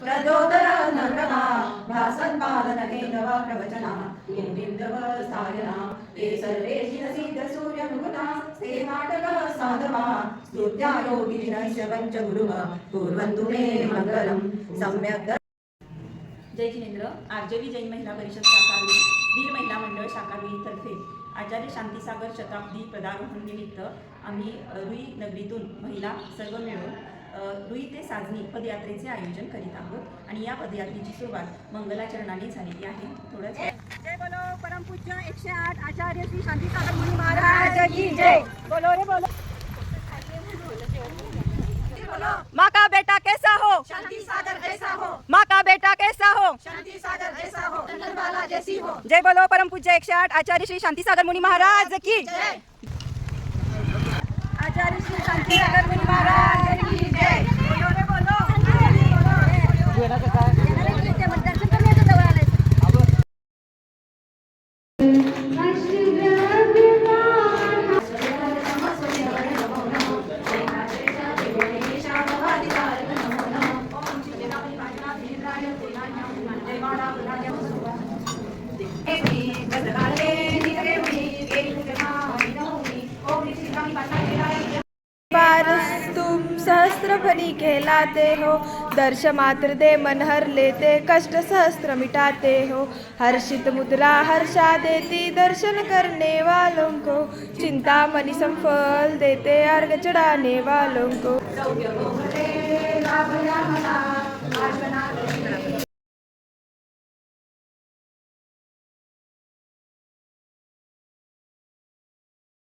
प्रचोदर नर्मदा भासन्पादनकेन वा प्रवचना इन्द्रवस्थायना ते सर्वे शिरसिद्ध सूर्यमुखता ते नाटकः साधवा स्तुत्या योगिनश्च पञ्चगुरुः कुर्वन्तु मे मङ्गलं सम्यक्। जय जिनेंद्र। आरजेवी जैन महिला परिषद शाखावी वीर महिला मंडळ शाखावीतर्फे आचार्य शांतीसागर शताब्दी पदारोहण निमित्त आम्ही रुई नगरीतून महिला सर्व मिळून रुई ते साजनी पदयात्रेचे आयोजन करीत आहोत आणि या पदयात्रेची सुरुवात मंगलाचरणाने झालेली आहे। थोडंच जय बोलो परमपूज्य 108 आचार्य श्री शांतीसागर मुनी महाराज की जय। बोलो रे बोलो। माँ का बेटा कैसा हो शांति सागर जैसा हो, माँ का बेटा कैसा हो शांति सागर जैसा हो, चंदनबाला जैसी हो। जय बोलो परम पूज्य 108 आचार्य श्री शांतीसागर मुनि महाराज की जय। आचार्य श्री शांतीसागर मुनि महाराज की जय। बोलो रे बोलो। तुम सहस्त्रफली कहलाते हो, दर्श मात्र दे मन हर लेते, कष्ट सहस्त्र मिटाते हो। हर्षित मुद्रा हर्षा देती, दर्शन करने वालों को, चिंता मनी संफल देते, अर्घ चढ़ाने वालों को।